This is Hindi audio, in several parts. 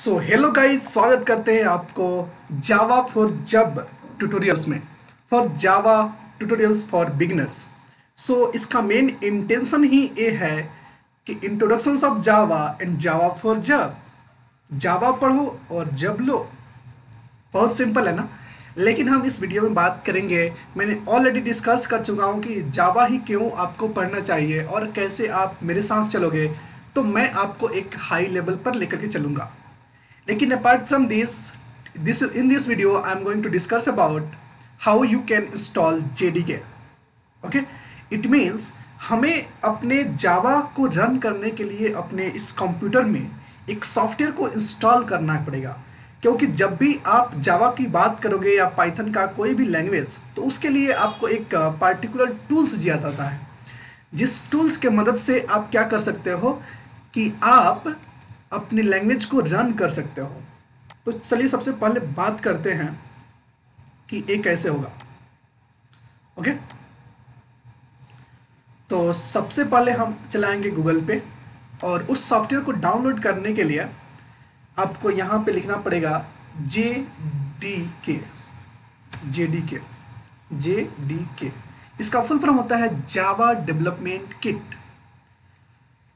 सो हेलो गाइस, स्वागत करते हैं आपको जावा फॉर जब ट्यूटोरियल्स में for Java tutorials for beginners. So इसका मेन इंटेंशन ही ये है कि introductions of Java and Java for जब। जावा पढ़ो और जब लो, बहुत सिंपल है ना। लेकिन हम इस वीडियो में बात करेंगे, मैंने ऑलरेडी डिस्कस कर चुका हूँ कि जावा ही क्यों आपको पढ़ना चाहिए और कैसे आप मेरे साथ चलोगे, तो मैं आपको एक हाई लेवल पर लेकर के चलूँगा। लेकिन apart from this in this video I am going to discuss about how you can install JDK. Okay, it means हमें अपने जावा को रन करने के लिए अपने इस कंप्यूटर में एक सॉफ्टवेयर को इंस्टॉल करना पड़ेगा। क्योंकि जब भी आप जावा की बात करोगे या पाइथन का कोई भी लैंग्वेज, तो उसके लिए आपको एक पार्टिकुलर टूल्स दिया जाता है, जिस टूल्स के मदद से आप क्या कर सकते हो कि आप अपने लैंग्वेज को रन कर सकते हो। तो चलिए सबसे पहले बात करते हैं कि ये कैसे होगा। ओके, तो सबसे पहले हम चलाएंगे गूगल पे और उस सॉफ्टवेयर को डाउनलोड करने के लिए आपको यहाँ पे लिखना पड़ेगा JDK। JDK इसका फुल फॉर्म होता है जावा डेवलपमेंट किट।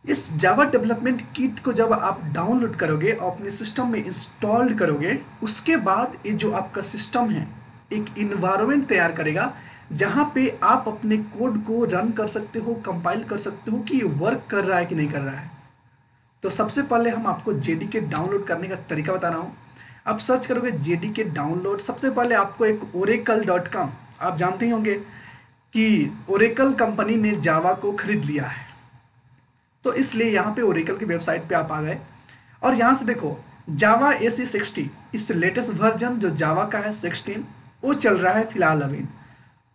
इस जावा डेवलपमेंट किट को जब आप डाउनलोड करोगे और अपने सिस्टम में इंस्टॉल करोगे, उसके बाद ये जो आपका सिस्टम है एक इन्वायरमेंट तैयार करेगा जहाँ पे आप अपने कोड को रन कर सकते हो, कंपाइल कर सकते हो कि ये वर्क कर रहा है कि नहीं कर रहा है। तो सबसे पहले हम आपको JDK डाउनलोड करने का तरीका बता रहा हूँ। आप सर्च करोगे JDK डाउनलोड, सबसे पहले आपको एक oracle.com, आप जानते ही होंगे कि ओरेकल कंपनी ने जावा को खरीद लिया है, तो इसलिए यहाँ पे ओरेकल की वेबसाइट पे आप आ गए और यहाँ से देखो जावा AC60, इस लेटेस्ट वर्जन जो जावा का है 16, वो चल रहा है फिलहाल अभी।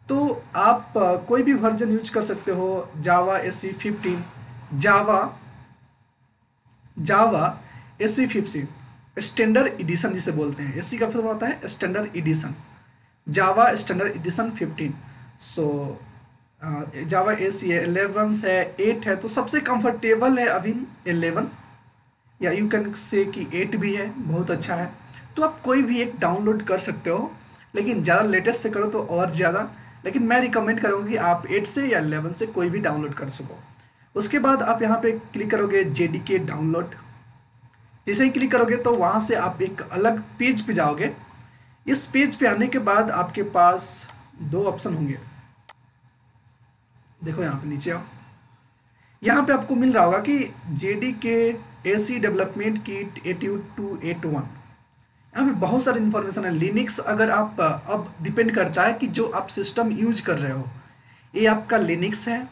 तो आप कोई भी वर्जन यूज कर सकते हो, जावा AC15, जावा AC15 स्टैंडर्ड एडिशन जिसे बोलते हैं। AC का फिर होता है स्टैंडर्ड एडिशन, जावा स्टैंडर्ड एडिशन 15। सो जावा AC 11 है, 8 है, तो सबसे कंफर्टेबल है अभी 11, या यू कैन से कि 8 भी है, बहुत अच्छा है। तो आप कोई भी एक डाउनलोड कर सकते हो, लेकिन ज़्यादा लेटेस्ट से करो तो और ज़्यादा, लेकिन मैं रिकमेंड करूँगी कि आप 8 से या 11 से कोई भी डाउनलोड कर सको। उसके बाद आप यहाँ पे क्लिक करोगे JDK डाउनलोड। जैसे ही क्लिक करोगे तो वहाँ से आप एक अलग पेज पे जाओगे। इस पेज पे आने के बाद आपके पास दो ऑप्शन होंगे, देखो यहाँ पे नीचे आओ, यहाँ पे आपको मिल रहा होगा कि JDK AC डेवलपमेंट किट 8281। यहाँ पे बहुत सारी इन्फॉर्मेशन है। लिनक्स, अगर आप अब डिपेंड करता है कि जो आप सिस्टम यूज कर रहे हो, ये आपका लिनक्स है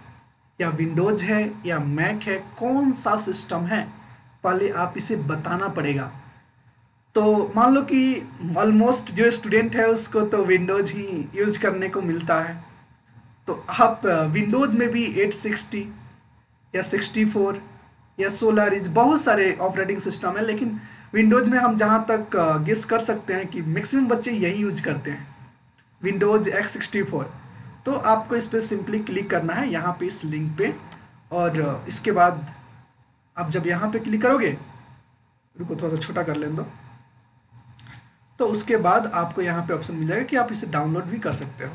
या विंडोज है या मैक है, कौन सा सिस्टम है पहले आप इसे बताना पड़ेगा। तो मान लो कि ऑलमोस्ट जो स्टूडेंट है उसको तो विंडोज ही यूज करने को मिलता है, तो आप विंडोज में भी 860 या 64 या सोलारिज, बहुत सारे ऑपरेटिंग सिस्टम है, लेकिन विंडोज में हम जहाँ तक गेस कर सकते हैं कि मैक्सिमम बच्चे यही यूज करते हैं, विंडोज x64। तो आपको इस पर सिंपली क्लिक करना है यहाँ पे इस लिंक पे, और इसके बाद आप जब यहाँ पे क्लिक करोगे, रुको थोड़ा सा छोटा कर लें दो, तो उसके बाद आपको यहाँ पे ऑप्शन मिल जाएगा कि आप इसे डाउनलोड भी कर सकते हो।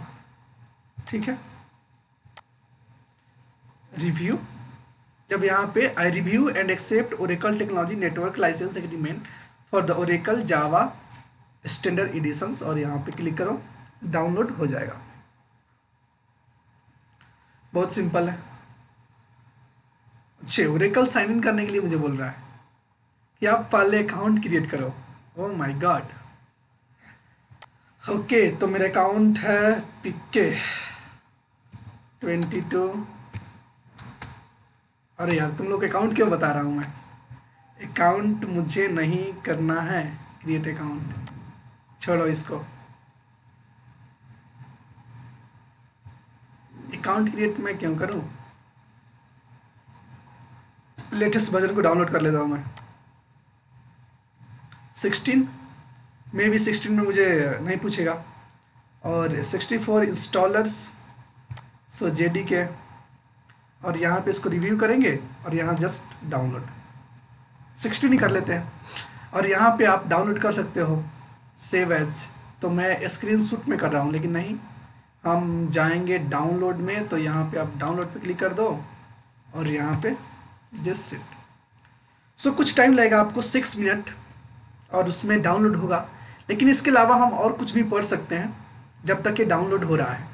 ठीक है, रिव्यू, जब यहाँ पे I review and accept Oracle technology network licence agreement for the Oracle Java standard editions, और यहाँ पे क्लिक करो, डाउनलोड हो जाएगा। बहुत सिंपल है। अच्छे, ओरेकल साइन इन करने के लिए मुझे बोल रहा है कि आप पहले अकाउंट क्रिएट करो। Oh my God. ओके, तो मेरा अकाउंट है PK 22। अरे यार, तुम लोग अकाउंट क्यों बता रहा हूँ मैं, अकाउंट मुझे नहीं करना है, क्रिएट अकाउंट, छोड़ो इसको। अकाउंट क्रिएट मैं क्यों करूँ, लेटेस्ट वर्जन को डाउनलोड कर लेता हूँ मैं। 16 में भी 16 में मुझे नहीं पूछेगा, और 64 इंस्टॉलर्स, सो JDK, और यहाँ पे इसको रिव्यू करेंगे और यहाँ जस्ट डाउनलोड 16 ही कर लेते हैं। और यहाँ पे आप डाउनलोड कर सकते हो सेव एज। तो मैं स्क्रीनशॉट में कर रहा हूँ, लेकिन नहीं, हम जाएंगे डाउनलोड में। तो यहाँ पे आप डाउनलोड पे क्लिक कर दो और यहाँ पे जस्ट इट। सो कुछ टाइम लगेगा आपको, 6 मिनट, और उसमें डाउनलोड होगा। लेकिन इसके अलावा हम और कुछ भी पढ़ सकते हैं जब तक ये डाउनलोड हो रहा है।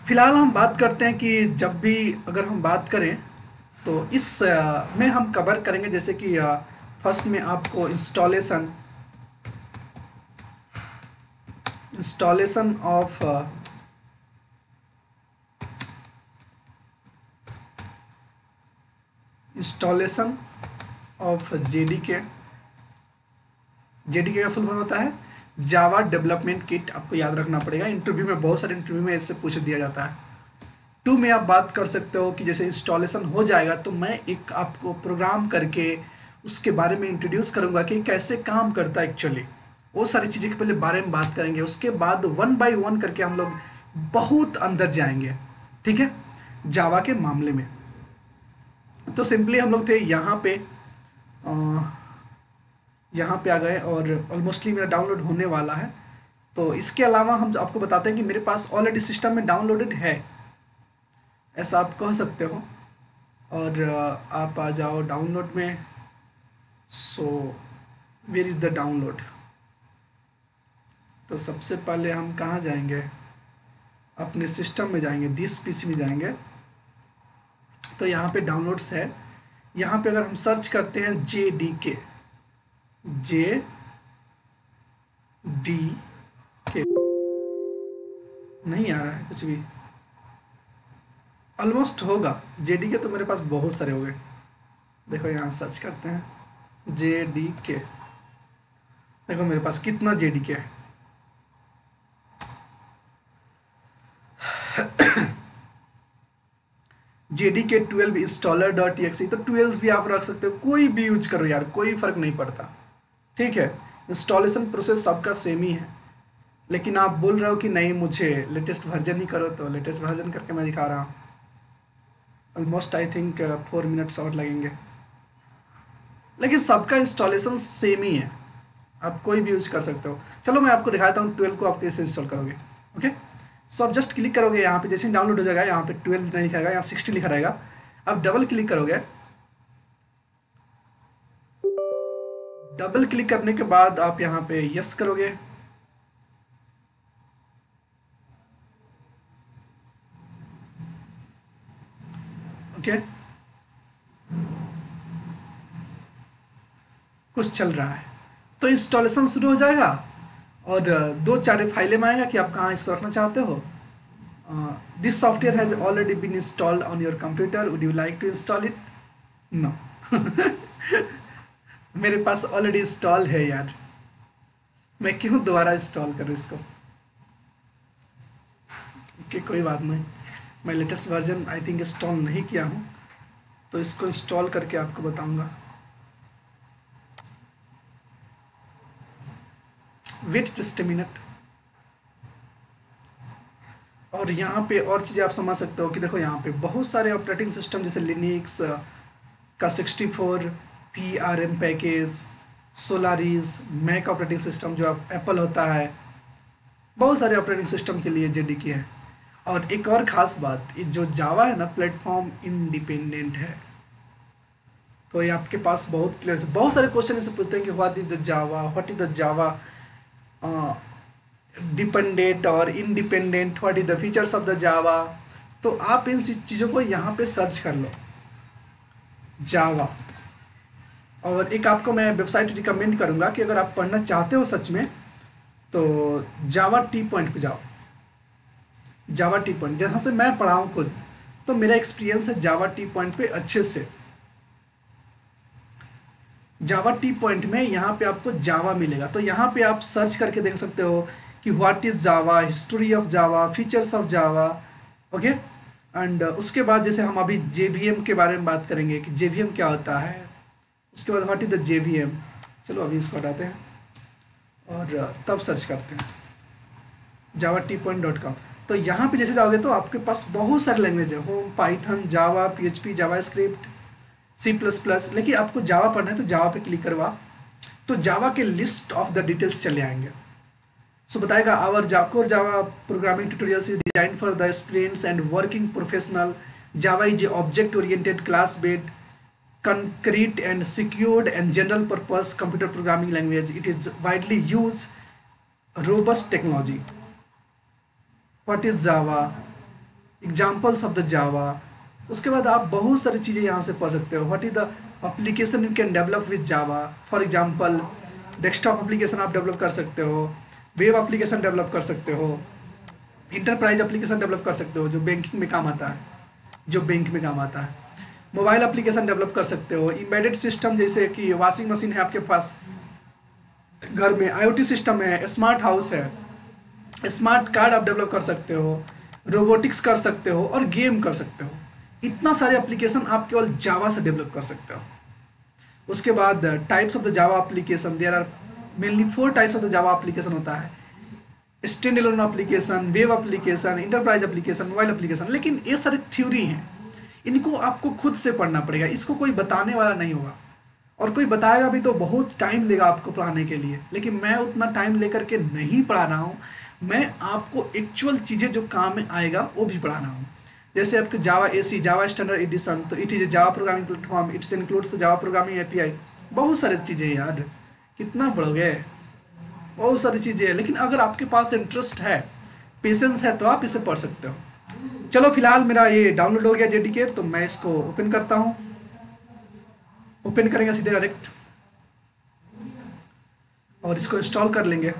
फिलहाल हम बात करते हैं कि जब भी अगर हम बात करें तो इस में हम कवर करेंगे, जैसे कि फर्स्ट में आपको इंस्टॉलेशन ऑफ जेडीके का फुल फॉर्म होता है जावा डेवलपमेंट किट। आपको याद रखना पड़ेगा, इंटरव्यू में, बहुत सारे इंटरव्यू में इससे पूछ दिया जाता है। 2 में आप बात कर सकते हो कि जैसे इंस्टॉलेशन हो जाएगा तो मैं एक आपको प्रोग्राम करके उसके बारे में इंट्रोड्यूस करूंगा कि कैसे काम करता है एक्चुअली। वो सारी चीज़ें के पहले बारे में बात करेंगे, उसके बाद 1 बाय 1 करके हम लोग बहुत अंदर जाएंगे, ठीक है, जावा के मामले में। तो सिंपली हम लोग थे यहाँ पे आ गए और ऑलमोस्टली मेरा डाउनलोड होने वाला है। तो इसके अलावा हम आपको बताते हैं कि मेरे पास ऑलरेडी सिस्टम में डाउनलोडेड है, ऐसा आप कह सकते हो। और आप आ जाओ डाउनलोड में। So where is the download. तो सबसे पहले हम कहाँ जाएंगे, अपने सिस्टम में जाएंगे, दिस पीसी में जाएंगे। तो यहाँ पे डाउनलोड्स है। यहाँ पे अगर हम सर्च करते हैं JDK नहीं आ रहा है कुछ भी, ऑलमोस्ट होगा। JDK तो मेरे पास बहुत सारे हो गए। देखो यहाँ सर्च करते हैं JDK, देखो मेरे पास कितना JDK है। JDK 12 installer.exe। तो 12 भी आप रख सकते हो, कोई भी यूज करो यार, कोई फर्क नहीं पड़ता, ठीक है। इंस्टॉलेशन प्रोसेस सबका सेम ही है। लेकिन आप बोल रहे हो कि नहीं मुझे लेटेस्ट वर्जन ही करो, तो लेटेस्ट वर्जन करके मैं दिखा रहा हूँ। ऑलमोस्ट आई थिंक 4 मिनट्स और लगेंगे, लेकिन सबका इंस्टॉलेशन सेम ही है, आप कोई भी यूज कर सकते हो। चलो मैं आपको दिखाता हूँ 12 को आप कैसे इंस्टॉल करोगे। ओके, सो आप जस्ट क्लिक करोगे यहाँ पे, जैसे डाउनलोड हो जाएगा यहाँ पे 12 नहीं लिखा रहेगा, यहाँ 60 लिखा रहेगा। आप डबल क्लिक करोगे, डबल क्लिक करने के बाद आप यहाँ पे यस करोगे। ओके, कुछ चल रहा है तो इंस्टॉलेशन शुरू हो जाएगा और 2-4 फाइलें में आएगा कि आप कहाँ इसको रखना चाहते हो। This software has already been installed on your computer, would you like to install it? No. मेरे पास ऑलरेडी इंस्टॉल है यार, मैं क्यों दोबारा इंस्टॉल करूँ इसको। ओके, कोई बात नहीं, मैं latest version I think install नहीं किया हूँ, तो इसको इंस्टॉल करके आपको बताऊंगा। Wait just a minute. और यहाँ पे और चीज़ें आप समझ सकते हो कि देखो यहाँ पे बहुत सारे ऑपरेटिंग सिस्टम, जैसे लिनक्स का 64, PRM package, Solaris, Mac operating system जो आप एप्पल होता है, बहुत सारे ऑपरेटिंग सिस्टम के लिए JDK है। और एक और ख़ास बात, ये जो जावा है ना, प्लेटफॉर्म इंडिपेंडेंट है। तो ये आपके पास बहुत क्लियर, बहुत सारे क्वेश्चन ऐसे पूछते हैं कि what is the Java, what is the Java dependent और independent, what is the features of the Java. तो आप इन चीज़ों को यहाँ पे सर्च कर लो, जावा। और एक आपको मैं वेबसाइट रिकमेंड करूँगा कि अगर आप पढ़ना चाहते हो सच में, तो जावा टी पॉइंट पे जाओ। जावा टी पॉइंट जहाँ से मैं पढ़ा हूँ खुद, तो मेरा एक्सपीरियंस है जावा टी पॉइंट पे अच्छे से। जावा टी पॉइंट में यहाँ पे आपको जावा मिलेगा, तो यहाँ पे आप सर्च करके देख सकते हो कि what is Java, history of Java, features of Java. Okay, and उसके बाद जैसे हम अभी JVM के बारे में बात करेंगे कि JVM क्या होता है, उसके बाद व्हाट इज़ द JVM। चलो अभी इसको हटाते हैं और तब सर्च करते हैं java-t-point.com। तो यहाँ पे जैसे जाओगे तो आपके पास बहुत सारे लैंग्वेज है, होम, पाइथन, जावा, PHP, जावा स्क्रिप्ट, C++, लेकिन आपको जावा पढ़ना है तो जावा पे क्लिक करवा, तो जावा के लिस्ट ऑफ द डिटेल्स चले आएंगे। सो बताएगा our core Java programming tutorials is design for the students and working professional. Java is a object oriented class based concrete and secured and general purpose computer programming language. It is widely used robust technology. What is Java? Examples of the Java. उसके बाद आप बहुत सारी चीज़ें यहाँ से पढ़ सकते हो। What is the application you can develop with Java? For example, desktop application आप डेवलप कर सकते हो, वेब एप्लीकेशन डेवलप कर सकते हो, इंटरप्राइज एप्लीकेशन डेवलप कर सकते हो जो बैंकिंग में काम आता है, जो बैंक में काम आता है, मोबाइल एप्लीकेशन डेवलप कर सकते हो, एम्बेडेड सिस्टम जैसे कि वॉशिंग मशीन है आपके पास घर में, आईओटी सिस्टम है, स्मार्ट हाउस है, स्मार्ट कार्ड आप डेवलप कर सकते हो, रोबोटिक्स कर सकते हो और गेम कर सकते हो। इतना सारे एप्लीकेशन आप केवल जावा से डेवलप कर सकते हो। उसके बाद types of the Java application, there are mainly 4 types of the Java application होता है, stand alone application, web application, enterprise application, mobile application. लेकिन ये सारी थ्योरी हैं, इनको आपको खुद से पढ़ना पड़ेगा, इसको कोई बताने वाला नहीं होगा, और कोई बताएगा भी तो बहुत टाइम लेगा आपको पढ़ाने के लिए। लेकिन मैं उतना टाइम लेकर के नहीं पढ़ा रहा हूँ, मैं आपको एक्चुअल चीज़ें जो काम में आएगा वो भी पढ़ा रहा हूँ। जैसे आपको जावा एसी, जावा स्टैंडर्ड एडिशन, तो it is Java programming platform, it's includes Java programming API. बहुत सारी चीज़ें यार, कितना पढ़ोगे, बहुत सारी चीज़ें हैं। लेकिन अगर आपके पास इंटरेस्ट है, पेशेंस है, तो आप इसे पढ़ सकते हो। चलो फिलहाल मेरा ये डाउनलोड हो गया जेडीके, तो मैं इसको ओपन करता हूँ। ओपन करेंगे सीधे डायरेक्ट और इसको इंस्टॉल कर लेंगे।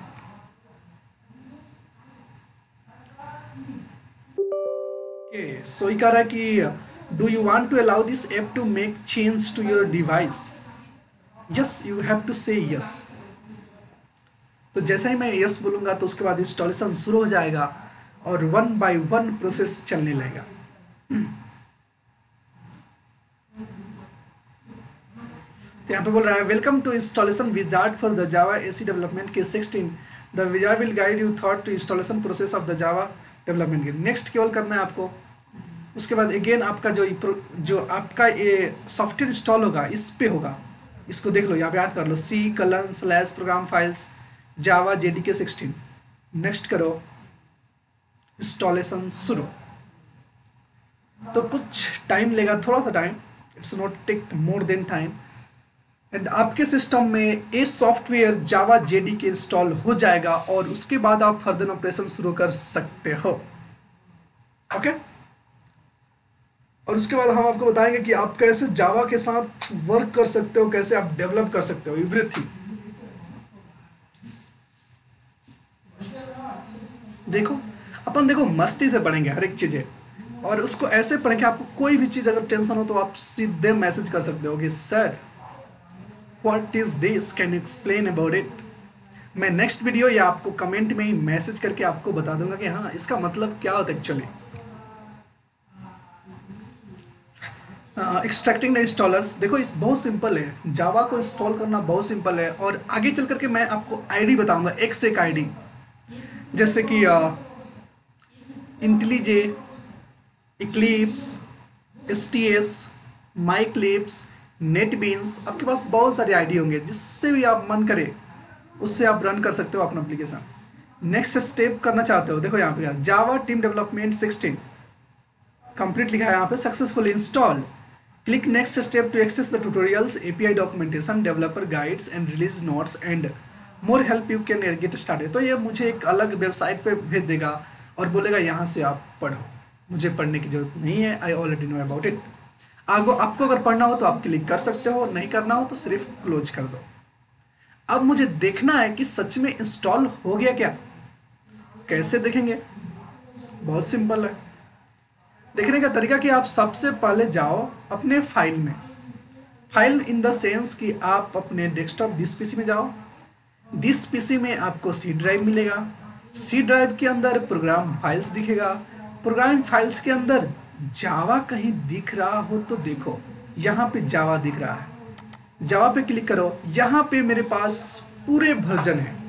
सो ये कह रहा है कि do you want to allow this app to make change to your device? Yes, you have to say yes. तो जैसे ही मैं यस बोलूँगा तो उसके बाद इंस्टॉलेशन शुरू हो जाएगा और 1 बाय 1 प्रोसेस चलने लगेगा। तो यहाँ पे बोल रहा है welcome to installation wizard for the Java SE development kit 16। The wizard will guide you thought to installation process of the Java development kit. Next केवल करना है आपको। उसके बाद अगेन आपका जो आपका ये सॉफ्टवेयर इंस्टॉल होगा इस पे होगा, इसको देख लो, यहाँ पे याद कर लो, C program files Java JDK 16। Next करो, इंस्टॉलेशन शुरू। तो कुछ टाइम लेगा, थोड़ा सा time, it's not take more than time, and आपके सिस्टम में ये सॉफ्टवेयर जावा JDK इंस्टॉल हो जाएगा और उसके बाद आप फर्दर ऑपरेशन शुरू कर सकते हो। ओके, और उसके बाद हम आपको बताएंगे कि आप कैसे जावा के साथ वर्क कर सकते हो, कैसे आप डेवलप कर सकते हो, एवरीथिंग। देखो मस्ती से पढ़ेंगे हर एक चीज़ें, और उसको ऐसे पढ़ेंगे आपको कोई भी चीज़ अगर टेंशन हो तो आप सीधे मैसेज कर सकते हो कि sir what is this, can you explain about it. मैं नेक्स्ट वीडियो या आपको कमेंट में ही मैसेज करके आपको बता दूंगा कि हाँ इसका मतलब क्या होता है एक्चुअली। एक्सट्रैक्टिंग द इंस्टॉलर्स, देखो इस बहुत सिंपल है, जावा को इंस्टॉल करना बहुत सिंपल है, और आगे चल करके मैं आपको आईडी बताऊंगा, एक से एक आईडी, जैसे कि इंटेलीजे, इक्लिप्स, STS, माइक्लिप्स, नेटबीन्स। आपके पास बहुत सारे आईडी होंगे, जिससे भी आप मन करे उससे आप रन कर सकते हो अपना एप्लीकेशन। नेक्स्ट स्टेप करना चाहते हो, देखो यहाँ पे जावा टीम डेवलपमेंट 16 कंप्लीट लिखा है यहाँ पे, successfully installed. Click next step to access the tutorials, API documentation, developer guides and release notes and more help, you can get started. तो ये मुझे एक अलग वेबसाइट पे भेज देगा और बोलेगा यहाँ से आप पढ़ो, मुझे पढ़ने की जरूरत नहीं है, I already know about it. आपको अगर पढ़ना हो तो आप क्लिक कर सकते हो, नहीं करना हो तो सिर्फ क्लोज कर दो। अब मुझे देखना है कि सच में इंस्टॉल हो गया क्या। कैसे देखेंगे, बहुत सिंपल है। देखने का तरीका कि आप सबसे पहले जाओ अपने फाइल में, फाइल इन द सेंस कि आप अपने डेस्कटॉप दिस पीसी में जाओ, दिस पीसी में आपको C ड्राइव मिलेगा, C ड्राइव के अंदर प्रोग्राम फाइल्स दिखेगा, प्रोग्राम फाइल्स के अंदर जावा कहीं दिख रहा हो तो देखो, यहाँ पे जावा दिख रहा है, जावा पे क्लिक करो। यहाँ पे मेरे पास पूरे वर्जन है,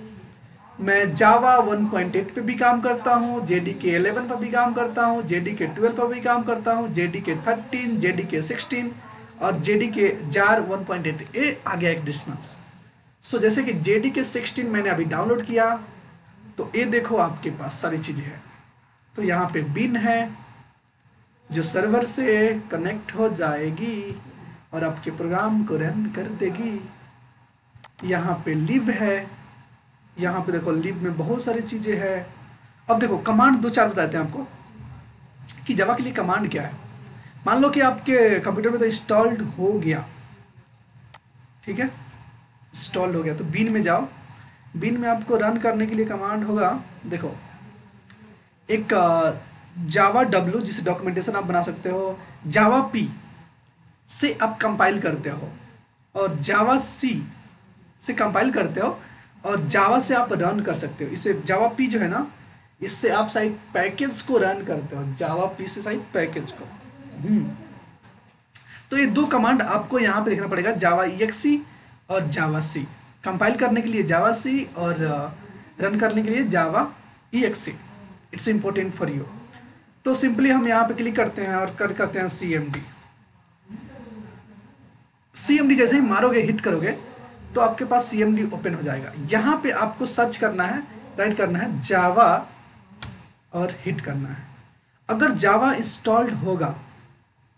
मैं जावा 1.8 पे भी काम करता हूँ, JDK 11 पर भी काम करता हूँ, JDK 12 पर भी काम करता हूँ, JDK 13, JDK 16 और जेडी के जार 1.8 ये आ गया एक डिस्टेंस। सो जैसे कि जेडी के 16 मैंने अभी डाउनलोड किया, तो ये देखो आपके पास सारी चीज़ें हैं। तो यहाँ पे बिन है जो सर्वर से कनेक्ट हो जाएगी और आपके प्रोग्राम को रन कर देगी। यहाँ पे लिब है, यहाँ पे देखो लिब में बहुत सारी चीज़ें हैं। अब देखो कमांड दो चार बताते हैं आपको कि जावा के लिए कमांड क्या है। मान लो कि आपके कंप्यूटर में तो इंस्टॉल्ड हो गया, ठीक है, इंस्टॉल्ड हो गया, तो बिन में जाओ। बिन में आपको रन करने के लिए कमांड होगा, देखो एक जावा डब्ल्यू जिसे डॉक्यूमेंटेशन आप बना सकते हो, जावा पी से आप कंपाइल करते हो, और जावा सी से कंपाइल करते हो, और जावा से आप रन कर सकते हो। इसे जावा पी जो है ना, इससे आप शायद पैकेज को रन करते हो, जावा पी से शायद पैकेज को। तो ये दो कमांड आपको यहाँ पे देखना पड़ेगा, जावा EXE और जावा सी। कंपाइल करने के लिए जावा सी और रन करने के लिए जावा EXE। It's important for you. तो सिंपली हम यहाँ पे क्लिक करते हैं और कट करते हैं CMD। CMD जैसे ही मारोगे, हिट करोगे, तो आपके पास CMD ओपन हो जाएगा। यहाँ पे आपको सर्च करना है, राइट करना है जावा और हिट करना है। अगर जावा इंस्टॉल्ड होगा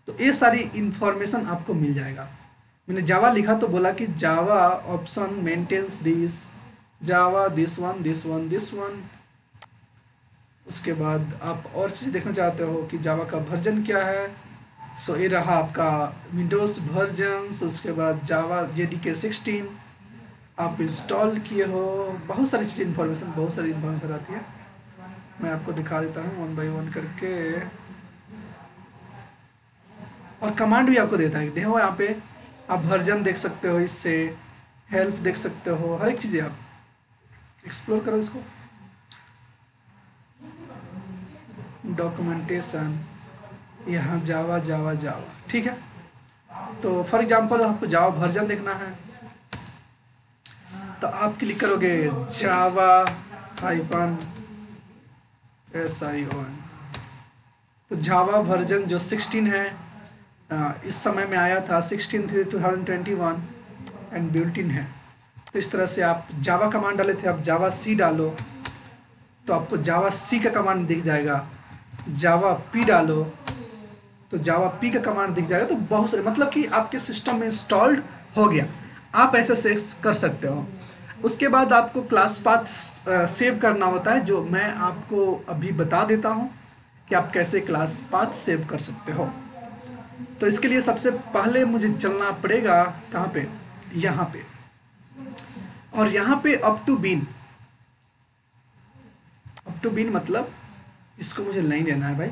तो ये सारी इंफॉर्मेशन आपको मिल जाएगा। मैंने जावा लिखा तो बोला कि Java option maintains this, Java this one this one this one. उसके बाद आप और चीज़ देखना चाहते हो कि जावा का वर्जन क्या है, सो ये रहा आपका विंडोज़ वर्जन्स। उसके बाद जावा JDK 16 आप इंस्टॉल किए हो, बहुत सारी चीज़ें इन्फॉर्मेशन, बहुत सारी इन्फॉर्मेशन आती है। मैं आपको दिखा देता हूँ वन बाई वन करके, और कमांड भी आपको देता है। देखो यहाँ पे आप वर्जन देख सकते हो, इससे हेल्प देख सकते हो, हर एक चीज़ें आप एक्सप्लोर करो इसको। डॉक्यूमेंटेशन यहाँ जावा जावा जावा, ठीक है। तो फॉर एग्जांपल आपको जावा वर्जन देखना है, तो आप क्लिक करोगे जावा -SION। तो जावा वर्जन जो 16 है, इस समय में आया था 16/3/2021 एंड बिल्ट इन है। तो इस तरह से आप जावा कमांड डाले थे, आप जावा सी डालो तो आपको जावा सी का कमांड दिख जाएगा। जावा पी डालो तो जावा पी का कमांड दिख जाएगा। तो बहुत सारे, मतलब कि आपके सिस्टम में इंस्टॉल्ड हो गया, आप ऐसे सेव कर सकते हो। उसके बाद आपको क्लास पाथ सेव करना होता है, जो मैं आपको अभी बता देता हूँ कि आप कैसे क्लास पाथ सेव कर सकते हो। तो इसके लिए सबसे पहले मुझे चलना पड़ेगा कहाँ पे, यहाँ पे, और यहाँ पे अप टू बिन मतलब इसको मुझे नहीं लेना है भाई।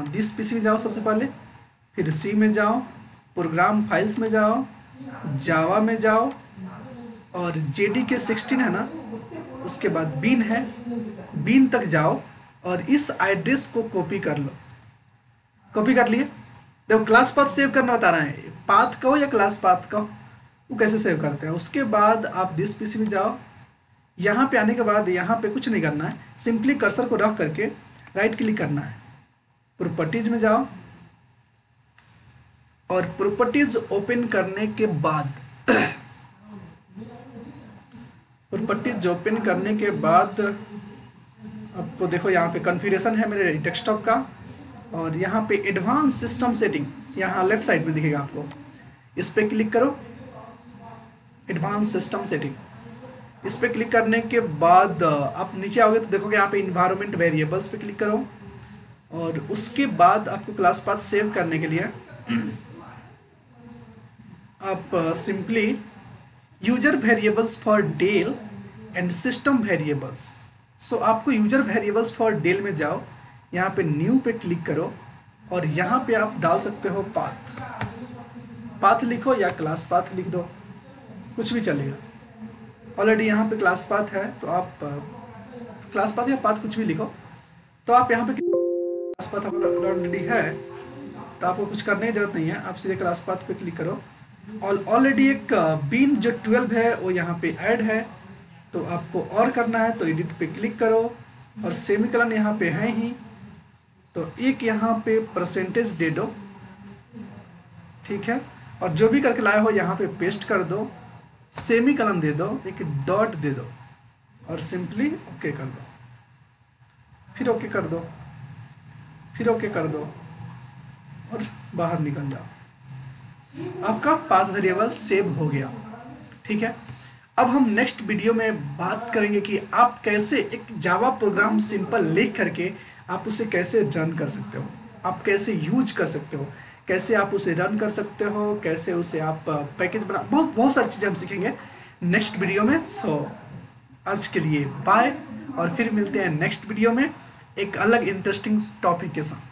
दिस पीसी में जाओ सबसे पहले, फिर सी में जाओ, प्रोग्राम फाइल्स में जाओ, जावा में जाओ, और JDK 16 है ना, उसके बाद बिन है, बिन तक जाओ और इस एड्रेस को कॉपी कर लो। कॉपी कर लिए, देखो क्लास पाथ सेव करना बता रहा है, पाथ कहो या क्लास पाथ कहो, वो कैसे सेव करते हैं। उसके बाद आप दिस पीसी में जाओ, यहाँ पे आने के बाद यहाँ पे कुछ नहीं करना है, सिंपली कर्सर को रख करके राइट क्लिक करना है, प्रॉपर्टीज में जाओ, और प्रॉपर्टीज ओपन करने के बाद आपको देखो यहाँ पे कॉन्फ़िगरेशन है मेरे डेस्कटॉप का, और यहाँ पे एडवांस सिस्टम सेटिंग यहाँ लेफ्ट साइड में दिखेगा आपको, इस पे क्लिक करो, एडवांस सिस्टम सेटिंग। इस पे क्लिक करने के बाद आप नीचे आओगे तो देखोगे यहाँ पे इन्वायरमेंट वेरिएबल्स पे क्लिक करो, और उसके बाद आपको क्लास पाथ सेव करने के लिए आप सिंपली यूजर वेरिएबल्स फॉर डेल एंड सिस्टम वेरिएबल्स। सो आपको यूजर वेरिएबल्स फॉर डेल में जाओ, यहाँ पे न्यू पे क्लिक करो, और यहाँ पे आप डाल सकते हो पाथ लिखो या क्लास पाथ लिख दो, कुछ भी चलेगा। ऑलरेडी यहाँ पे क्लास पाथ है, तो आप क्लास पाथ या पाथ कुछ भी लिखो। तो आप यहाँ पे क्लास पाथ ऑलरेडी है, तो आपको कुछ करने की जरूरत नहीं है, आप सीधे क्लास पाथ पे क्लिक करो। ऑलरेडी एक बिन जो 12 है वो यहाँ पे ऐड है, तो आपको और करना है तो एडिट पे क्लिक करो, और सेमीकोलन यहाँ पे है ही, तो एक यहाँ पे परसेंटेज दे दो, ठीक है। और जो भी करके लाए हो यहाँ पे पेस्ट कर दो, सेमी कलन दे दो, एक डॉट दे दो और सिंपली ओके कर दो, फिर ओके कर दो, फिर ओके कर दो और बाहर निकल जाओ। आपका पाथ वेरिएबल सेव हो गया, ठीक है। अब हम नेक्स्ट वीडियो में बात करेंगे कि आप कैसे एक जावा प्रोग्राम सिंपल लिख करके आप उसे कैसे रन कर सकते हो, आप कैसे यूज कर सकते हो, कैसे आप उसे रन कर सकते हो, कैसे उसे आप पैकेज बना, बहुत बहुत सारी चीज़ें हम सीखेंगे नेक्स्ट वीडियो में। सो आज के लिए बाय, और फिर मिलते हैं नेक्स्ट वीडियो में एक अलग इंटरेस्टिंग टॉपिक के साथ।